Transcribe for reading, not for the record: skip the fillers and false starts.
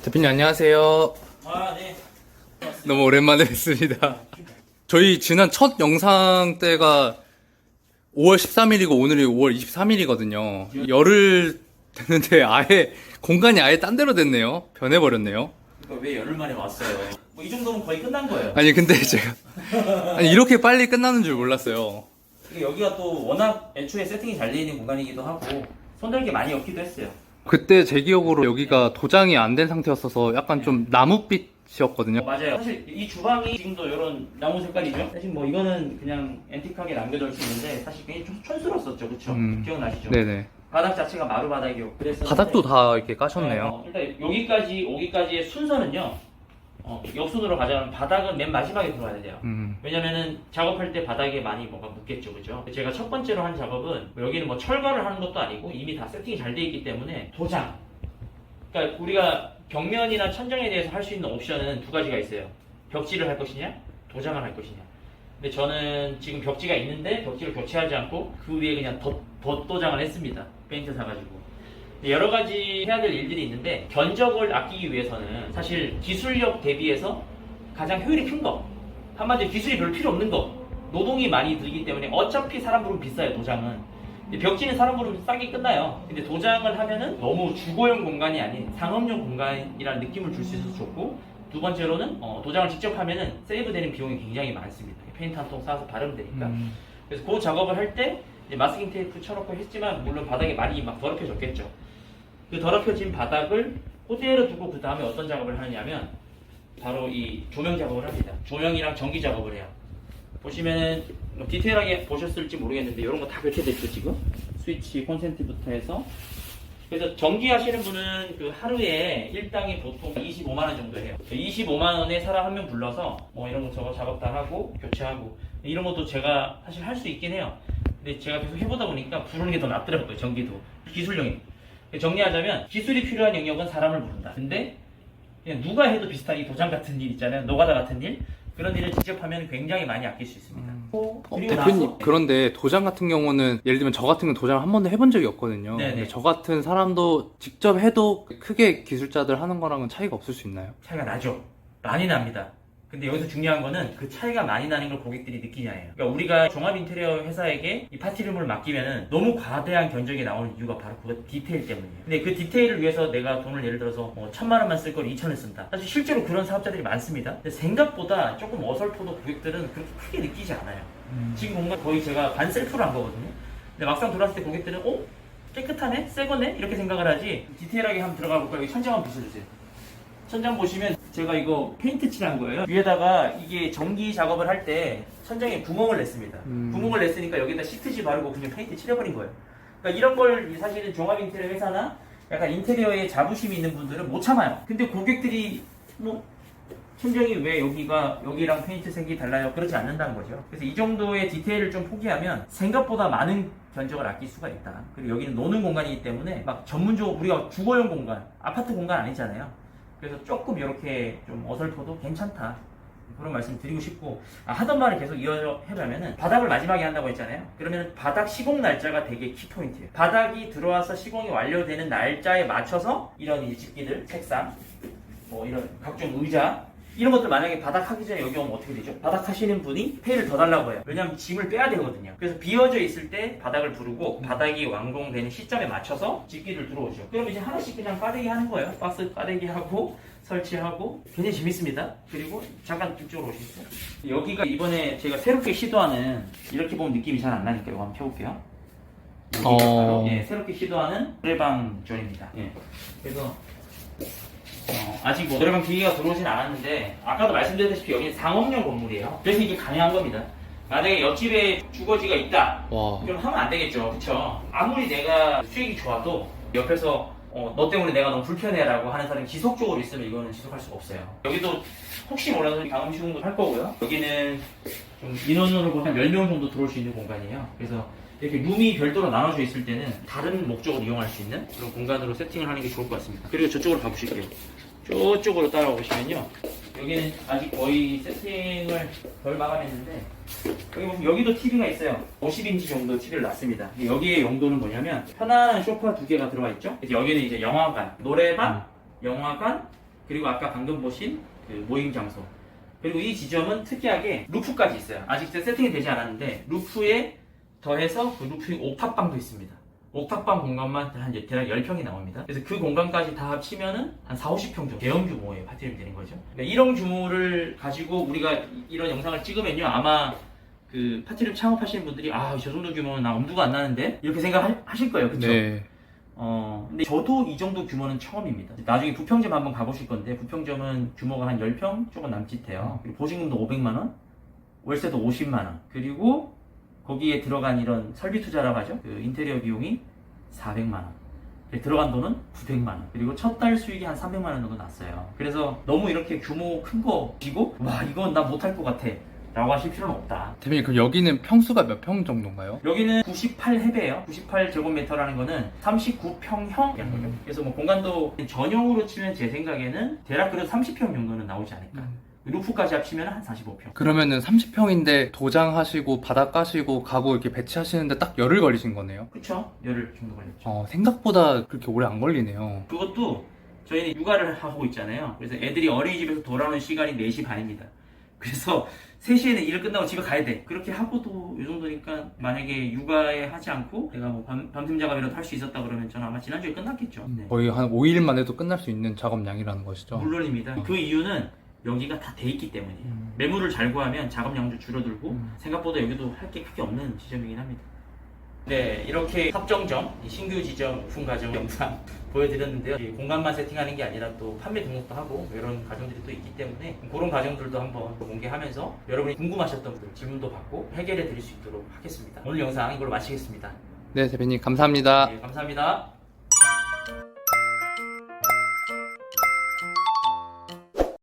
대표님 안녕하세요. 네. 너무 오랜만에 뵙습니다. 저희 지난 첫 영상 때가 5월 13일이고 오늘이 5월 23일이거든요. 열흘 됐는데 아예 공간이 아예 딴 데로 됐네요. 변해버렸네요. 그러니까 왜 열흘 만에 왔어요? 뭐 이 정도면 거의 끝난 거예요. 아니 근데 제가 아니 이렇게 빨리 끝나는 줄 몰랐어요. 여기가 또 워낙 애초에 세팅이 잘 돼 있는 공간이기도 하고 손댈 게 많이 없기도 했어요. 그때 제 기억으로 여기가 도장이 안 된 상태였어서 약간 좀 나무빛이었거든요. 맞아요. 사실 이 주방이 지금도 이런 나무 색깔이죠. 사실 뭐 이거는 그냥 앤틱하게 남겨둘 수 있는데 사실 굉장히 좀 촌스러웠었죠, 그렇죠? 기억나시죠? 네네. 바닥 자체가 마루 바닥이었고 그래서 바닥도 다 이렇게 까셨네요. 일단 여기까지 오기까지의 순서는요. 역순으로 가자면 바닥은 맨 마지막에 들어가야 돼요. 왜냐면은 작업할 때 바닥에 많이 뭐가 묻겠죠, 그죠? 제가 첫 번째로 한 작업은 여기는 뭐 철거를 하는 것도 아니고 이미 다 세팅이 잘 돼 있기 때문에 도장. 그러니까 우리가 벽면이나 천장에 대해서 할 수 있는 옵션은 두 가지가 있어요. 벽지를 할 것이냐, 도장을 할 것이냐. 근데 저는 지금 벽지가 있는데 벽지를 교체하지 않고 그 위에 그냥 덧도장을 했습니다. 페인트 사가지고. 여러 가지 해야 될 일들이 있는데 견적을 아끼기 위해서는 사실 기술력 대비해서 가장 효율이 큰 거, 한마디로 기술이 별로 필요 없는 거, 노동이 많이 들기 때문에 어차피 사람 부르면 비싸요. 도장은. 근데 벽지는 사람 부르면 싸게 끝나요. 근데 도장을 하면은 너무 주거용 공간이 아닌 상업용 공간이라는 느낌을 줄 수 있어서 좋고, 두 번째로는 도장을 직접 하면은 세이브되는 비용이 굉장히 많습니다. 페인트 한 통 사서 바르면 되니까. 그래서 그 작업을 할 때 마스킹 테이프 쳐놓고 했지만 물론 바닥이 많이 막 더럽혀졌겠죠. 그 더럽혀진 바닥을 그대로 두고 그 다음에 어떤 작업을 하느냐면 바로 이 조명 작업을 합니다. 조명이랑 전기 작업을 해요. 보시면은 뭐 디테일하게 보셨을지 모르겠는데 이런 거 다 교체됐죠 지금? 스위치 콘센트부터 해서. 그래서 전기 하시는 분은 그 하루에 일당이 보통 25만원 정도 해요. 25만원에 사람 한 명 불러서 뭐 이런 거 저거 작업 다 하고 교체하고 이런 것도 제가 사실 할 수 있긴 해요. 근데 제가 계속 해보다 보니까 부르는 게 더 낫더라고요. 전기도 기술용이. 정리하자면 기술이 필요한 영역은 사람을 부른다. 근데 그냥 누가 해도 비슷한 이 도장 같은 일 있잖아요. 노가다 같은 일. 그런 일을 직접 하면 굉장히 많이 아낄 수 있습니다. 그리고 대표님, 나서, 그런데 도장 같은 경우는 예를 들면 저 같은 건 도장을 한 번도 해본 적이 없거든요. 네네. 근데 저 같은 사람도 직접 해도 크게 기술자들 하는 거랑은 차이가 없을 수 있나요? 차이가 나죠. 많이 납니다. 근데 여기서 중요한 거는 그 차이가 많이 나는 걸 고객들이 느끼냐예요. 그러니까 우리가 종합 인테리어 회사에게 이 파티룸을 맡기면은 너무 과대한 견적이 나오는 이유가 바로 그 디테일 때문이에요. 근데 그 디테일을 위해서 내가 돈을 예를 들어서 1,000만 원만 쓸 걸 2,000을 쓴다. 사실 실제로 그런 사업자들이 많습니다. 근데 생각보다 조금 어설퍼도 고객들은 그렇게 크게 느끼지 않아요. 지금 공간 거의 제가 반 셀프로 한 거거든요. 근데 막상 돌아왔을 때 고객들은 깨끗하네? 새 거네? 이렇게 생각을 하지. 디테일하게 한번 들어가 볼까요? 여기 천장 한번 보셔주세요. 천장 보시면 제가 이거 페인트 칠한 거예요. 위에다가 이게 전기 작업을 할 때 천장에 구멍을 냈습니다. 구멍을 냈으니까 여기다 시트지 바르고 그냥 페인트 칠해버린 거예요. 그러니까 이런 걸 사실은 종합 인테리어 회사나 약간 인테리어에 자부심이 있는 분들은 못 참아요. 근데 고객들이 천장이 왜 여기랑 페인트 색이 달라요? 그렇지 않는다는 거죠. 그래서 이 정도의 디테일을 좀 포기하면 생각보다 많은 견적을 아낄 수가 있다. 그리고 여기는 노는 공간이기 때문에 막 전문적으로 우리가 주거용 공간, 아파트 공간 아니잖아요. 그래서 조금 이렇게 좀 어설퍼도 괜찮다. 그런 말씀 드리고 싶고, 하던 말을 계속 이어서 해보면은 바닥을 마지막에 한다고 했잖아요. 그러면 바닥 시공 날짜가 되게 키포인트예요. 바닥이 들어와서 시공이 완료되는 날짜에 맞춰서 이런 이 집기들, 책상, 뭐 이런 각종 의자 이런 것들 만약에 바닥 하기 전에 여기 오면 어떻게 되죠? 바닥 하시는 분이 페이를 더 달라고 해요. 왜냐면 짐을 빼야 되거든요. 그래서 비어져 있을 때 바닥을 부르고 바닥이 완공되는 시점에 맞춰서 집기를 들어오죠. 그럼 이제 하나씩 그냥 까대기 하는 거예요. 박스 까대기 하고 설치하고 굉장히 재밌습니다. 그리고 잠깐 이쪽으로 오시겠어요? 여기가 이번에 제가 새롭게 시도하는, 이렇게 보면 느낌이 잘 안 나니까 이거 한번 펴볼게요. 여기가 바로 새롭게 시도하는 노래방 존입니다. 그래서 아직 뭐 노래방 기계가 들어오진 않았는데 아까도 말씀드렸다시피 여기는 상업용 건물이에요. 그래서 이게 가능한 겁니다. 만약에 옆집에 주거지가 있다, 그럼 하면 안 되겠죠, 그쵸? 아무리 내가 수익이 좋아도 옆에서 너 때문에 내가 너무 불편해라고 하는 사람이 지속적으로 있으면 이거는 지속할 수가 없어요. 여기도 혹시 몰라서 강음 시공도 할 거고요. 여기는 좀 인원으로 보면 10명 정도 들어올 수 있는 공간이에요. 그래서 이렇게 룸이 별도로 나눠져 있을 때는 다른 목적으로 이용할 수 있는 그런 공간으로 세팅을 하는 게 좋을 것 같습니다. 그리고 저쪽으로 가보실게요. 저쪽으로 따라오시면요. 여기는 아직 거의 세팅을 덜 마감했는데, 여기 보시면 여기도 TV가 있어요. 50인치 정도 TV를 놨습니다. 여기의 용도는 뭐냐면 편안한 소파 2개가 들어와 있죠. 그래서 여기는 이제 영화관, 노래방, 영화관, 그리고 아까 방금 보신 그 모임 장소. 그리고 이 지점은 특이하게 루프까지 있어요. 아직 세팅이 되지 않았는데 루프에 더해서 그 루프 옥탑방도 있습니다. 옥탑방 공간만 한 대략 10평이 나옵니다. 그래서 그 공간까지 다 합치면은 한 4, 50평 정도 대형 규모의 파티룸이 되는 거죠. 그러니까 이런 규모를 가지고 우리가 이런 영상을 찍으면요, 아마 그 파티룸 창업하시는 분들이 저 정도 규모는 나 엄두가 안 나는데 이렇게 생각하실 거예요, 그렇죠? 네. 근데 저도 이 정도 규모는 처음입니다. 나중에 부평점 한번 가보실 건데 부평점은 규모가 한 10평 조금 남짓해요. 그리고 보증금도 500만 원, 월세도 50만 원, 그리고 거기에 들어간 이런 설비 투자라고 하죠. 그 인테리어 비용이 400만 원. 들어간 돈은 900만 원. 그리고 첫 달 수익이 한 300만 원 정도 났어요. 그래서 너무 이렇게 규모 큰 거 지고 와 이건 나 못할 것 같아 라고 하실 필요는 없다. 대표님, 그럼 여기는 평수가 몇 평 정도인가요? 여기는 98해배예요. 98제곱미터라는 거는 39평형. 그래서 뭐 공간도 전용으로 치면 제 생각에는 대략 그래도 30평 정도는 나오지 않을까. 루프까지 합치면 한 45평. 그러면은 30평인데 도장하시고 바닥 까시고 가구 이렇게 배치하시는데 딱 열흘 걸리신 거네요? 그쵸? 열흘 정도 걸렸죠. 생각보다 그렇게 오래 안 걸리네요. 그것도 저희는 육아를 하고 있잖아요. 그래서 애들이 어린이집에서 돌아오는 시간이 4시 반입니다. 그래서 3시에는 일 끝나고 집에 가야 돼. 그렇게 하고도 이 정도니까 만약에 육아에 하지 않고 내가 뭐 밤샘 작업이라도 할 수 있었다 그러면 저는 아마 지난주에 끝났겠죠. 네. 거의 한 5일만 해도 끝날 수 있는 작업량이라는 것이죠. 물론입니다. 그 이유는 여기가 다 돼 있기 때문이에요. 매물을 잘 구하면 작업량도 줄어들고 생각보다 여기도 할 게 크게 없는 지점이긴 합니다. 네, 이렇게 합정점, 신규 지점 오픈 과정 영상 보여드렸는데요. 이 공간만 세팅하는 게 아니라 또 판매 등록도 하고 이런 과정들이 또 있기 때문에 그런 과정들도 한번 공개하면서 여러분이 궁금하셨던 분들 질문도 받고 해결해 드릴 수 있도록 하겠습니다. 오늘 영상 이걸로 마치겠습니다. 네, 대표님 감사합니다. 네, 감사합니다.